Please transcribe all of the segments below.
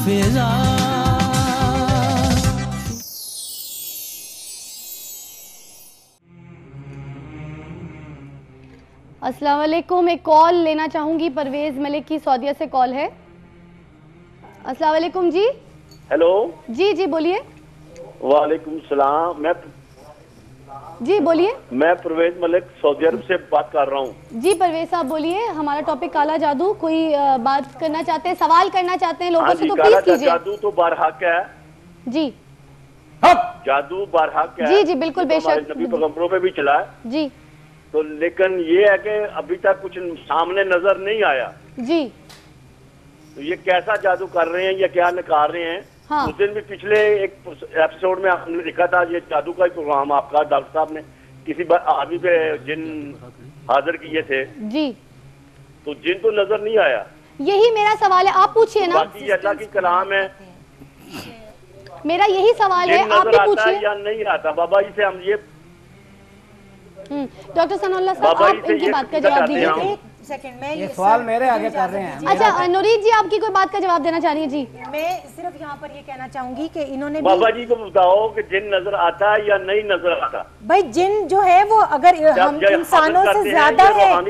फिजा। अस्सलाम वालेकुम, एक कॉल लेना चाहूंगी। परवेज मलिक की सऊदीया से कॉल है। अस्सलाम वालेकुम जी। हेलो जी जी बोलिए। वालेकुम सलाम। जी बोलिए। मैं परवेज मलिक सऊदी अरब से बात कर रहा हूँ। जी परवेज साहब बोलिए। हमारा टॉपिक काला जादू। कोई बात करना चाहते हैं, सवाल करना चाहते हैं लोगों से तो प्लीज कीजिए। जादू तो बरहक है जी। जादू बरहक है। जी जी बिल्कुल बेशक। नबी पैगंबरों पे भी चला है जी। तो लेकिन ये है कि अभी तक कुछ सामने नजर नहीं आया जी। तो ये कैसा जादू कर रहे हैं या क्या निकाल रहे हैं। हाँ। उस दिन भी पिछले एक एपिसोड में हमने लिखा था ये जादू का प्रोग्राम आपका डॉक्टर साहब ने किसी आदमी पे जिन हाजिर किए थे जी। तो जिन तो नजर नहीं आया। यही मेरा सवाल है, आप पूछिए ना। बाकी अल्लाह की कलाम है, मेरा यही सवाल है, आप भी पूछिए। या नहीं आता बाबा जी से हम ये डॉक्टर सनाउल्लाह साहब आप इनकी बात का जवाब दीजिए। एक सेकंड में ये सवाल मेरे आगे कर रहे हैं। अच्छा नूरीद जी आपकी कोई बात का जवाब देना चाह रही है? जी मैं सिर्फ यहाँ पर ये कहना चाहूंगी कि इन्होंने बाबा जी को बताओ कि जिन नजर आता है या नहीं नजर आता। भाई जिन जो है वो अगर हम इंसानों से ज्यादा है और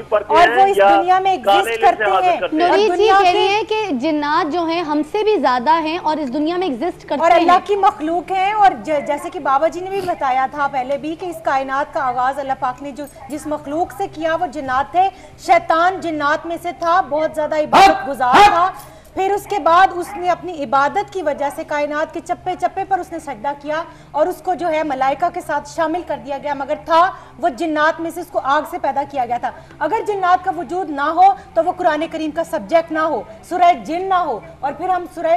वो इस दुनिया में एग्जिस्ट करते हैं। नूरीद जी कह रही है कि जिन्नात जो हैं हमसे भी ज्यादा हैं और इस दुनिया में एग्जिस्ट करते हैं और अल्लाह की मखलूक है। और जैसे कि बाबा जी ने भी बताया था पहले भी कि इस कायनात का आगाज अल्लाह पाक ने जो जिस मखलूक से किया वो जिन्नात थे। शैतान जिन्नात में से था, बहुत ज्यादा इबादत गुजार था। फिर उसके बाद उसने अपनी इबादत की वजह से कायनात के चप्पे चप्पे पर उसने सजदा किया और उसको जो है मलाइका के साथ शामिल कर दिया गया। मगर था वो जिन्नात में से, उसको आग से पैदा किया गया था। अगर जिन्नात का वजूद ना हो तो वो कुरान करीम का सब्जेक्ट ना हो, सूरह जिन ना हो। और फिर हम सूरह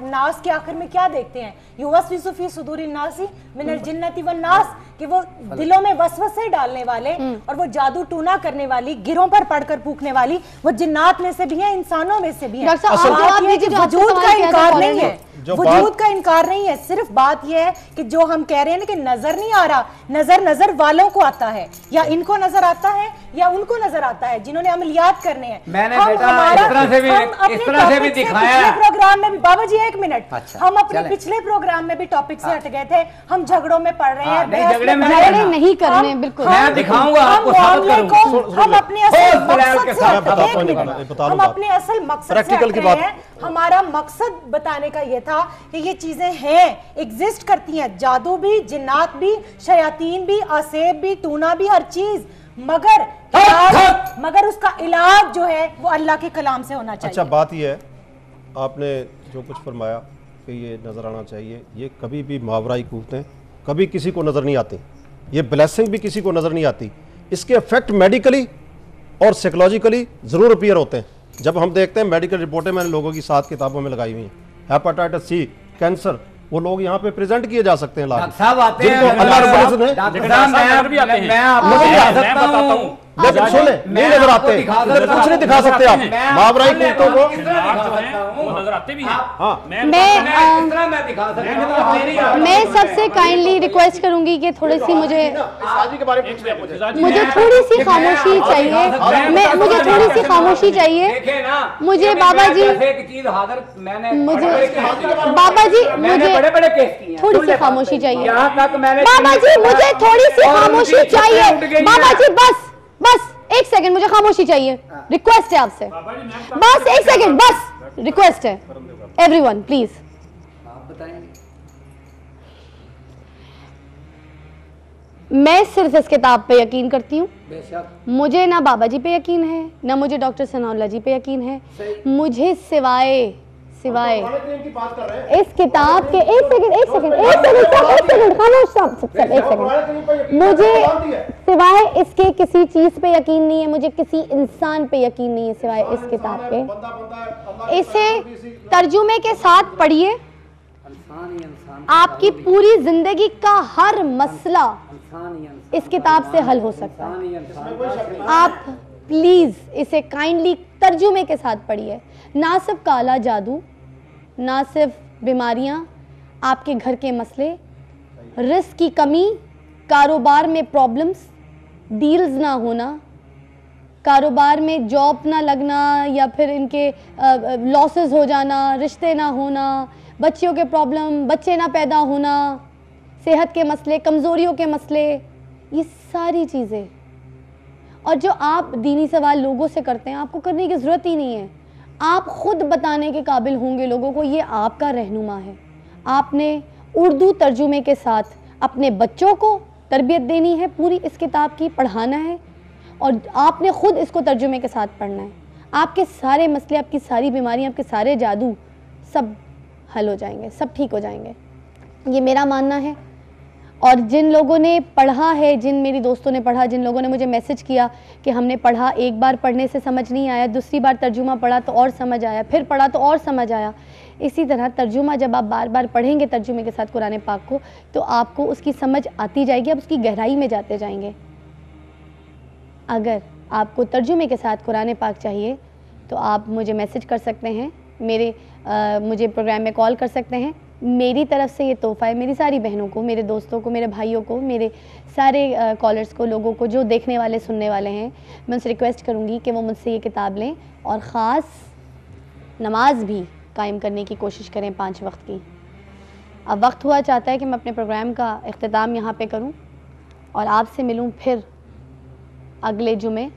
नास के आखिर में क्या देखते हैं, युवस्विसु फी सुदूरिन नासी मिनल जिन्नति वन नास, कि वो दिलों में वसवसे डालने वाले और वो जादू टूना करने वाली, गिरों पर पड़कर फूकने वाली वो जिन्नात में से भी है, इंसानों में से भी है। वजूद का इनकार नहीं है, वजूद का इनकार नहीं है। सिर्फ बात यह है कि जो हम कह रहे हैं कि नजर नहीं आ रहा, नजर वालों को आता है, या इनको नजर आता है या उनको नजर आता है जिन्होंने अमलियात करने हैं। मैंने बेटा इस तरह से भी दिखाया प्रोग्राम में भी। बाबा जी एक मिनट, हम अपने पिछले प्रोग्राम में भी टॉपिक से हट गए थे। हम झगड़ों में पड़ रहे हैं, झगड़े नहीं करने, बिल्कुल मैं दिखाऊंगा आपको, साबित करूंगा। हम अपने असल मकसद से हट रहे हैं। हमारा मकसद बताने का यह था कि ये चीजें हैं, एग्जिस्ट करती हैं, जादू भी, जिन्नात भी, शयातीन भी, आसेब भी, टूना भी, हर चीज। मगर उसका इलाज जो है वो अल्लाह के कलाम से होना चाहिए। अच्छा बात यह है, आपने जो कुछ फरमाया कि ये नजर आना चाहिए, ये कभी भी मावराई कूदते कभी किसी को नजर नहीं आती, ये ब्लेसिंग भी किसी को नजर नहीं आती। इसके इफेक्ट मेडिकली और साइकोलॉजिकली जरूर अपीयर होते हैं। जब हम देखते हैं मेडिकल रिपोर्टें मैंने लोगों की 7 किताबों में लगाई हुई हैं, हेपेटाइटिस सी, कैंसर, वो लोग यहाँ पे प्रेजेंट किए जा सकते हैं। डॉक्टर साहब आते हैं, मैं आपको दिखा सकता हूँ, लेकिन सुने नहीं नजर आते, कुछ नहीं दिखा सकते आप मावराई कुत्तों को नजर आते भी हैं। मैं सबसे काइंडली रिक्वेस्ट करूंगी कि थोड़ी सी मुझे थोड़ी सी खामोशी चाहिए। मुझे थोड़ी सी खामोशी चाहिए। मुझे बाबा जी मुझे बड़े केस किए हैं। थोड़ी सी खामोशी चाहिए। बाबा जी मुझे थोड़ी सी खामोशी चाहिए। बाबा जी बस एक सेकंड, मुझे खामोशी चाहिए। रिक्वेस्ट है आपसे, बस एक सेकंड, बस रिक्वेस्ट है। Everyone please. मैं सिर्फ इस किताब पे यकीन करती हूँ। मुझे ना बाबा जी पे यकीन है, ना मुझे डॉक्टर सनाउल्लाह जी पे यकीन है। मुझे सिवाय इस किताब के एक सेकंड खामोश सब एक सेकंड। मुझे सिवाय इसके किसी चीज पे यकीन नहीं है, मुझे किसी इंसान पे यकीन नहीं है सिवाय इस किताब पे। इसे तर्जुमे के साथ पढ़िए, आपकी पूरी जिंदगी का हर मसला इस किताब से हल हो सकता है। आप प्लीज इसे काइंडली तर्जुमे के साथ पढ़िए। ना सिर्फ काला जादू, ना सिर्फ बीमारियां, आपके घर के मसले, रिस्क की कमी, कारोबार में प्रॉब्लम्स, डील्स ना होना, कारोबार में जॉब ना लगना या फिर इनके लॉसेस हो जाना, रिश्ते ना होना, बच्चियों के प्रॉब्लम, बच्चे ना पैदा होना, सेहत के मसले, कमज़ोरियों के मसले, ये सारी चीज़ें। और जो आप दीनी सवाल लोगों से करते हैं, आपको करने की ज़रूरत ही नहीं है। आप ख़ुद बताने के काबिल होंगे लोगों को, ये आपका रहनुमा है। आपने उर्दू तर्जुमे के साथ अपने बच्चों को तरबियत देनी है, पूरी इस किताब की पढ़ाना है, और आपने ख़ुद इसको तर्जुमे के साथ पढ़ना है। आपके सारे मसले, आपकी सारी बीमारियाँ, आपके सारे जादू सब हल हो जाएंगे, सब ठीक हो जाएंगे, ये मेरा मानना है। और जिन लोगों ने पढ़ा है, जिन मेरी दोस्तों ने पढ़ा, जिन लोगों ने मुझे मैसेज किया कि हमने पढ़ा, एक बार पढ़ने से समझ नहीं आया, दूसरी बार तर्जुमा पढ़ा तो और समझ आया, फिर पढ़ा तो और समझ आया, इसी तरह तर्जुमा जब आप बार बार पढ़ेंगे तर्जुमे के साथ कुरान पाक को, तो आपको उसकी समझ आती जाएगी, आप उसकी गहराई में जाते जाएंगे। अगर आपको तर्जुमे के साथ कुरान पाक चाहिए तो आप मुझे मैसेज कर सकते हैं, मुझे प्रोग्राम में कॉल कर सकते हैं। मेरी तरफ से ये तोहफ़ा है मेरी सारी बहनों को, मेरे दोस्तों को, मेरे भाइयों को, मेरे सारे कॉलर्स को, लोगों को जो देखने वाले सुनने वाले हैं। मैं उनसे रिक्वेस्ट करूँगी कि वो मुझसे ये किताब लें और ख़ास नमाज भी कायम करने की कोशिश करें 5 वक्त की। अब वक्त हुआ चाहता है कि मैं अपने प्रोग्राम का इख्तिताम यहाँ पे करूँ और आपसे मिलूँ फिर अगले जुमे।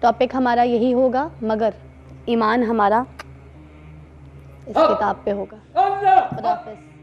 टॉपिक हमारा यही होगा, मगर ईमान हमारा इस किताब पे होगा। खुदा हाफ़िज़।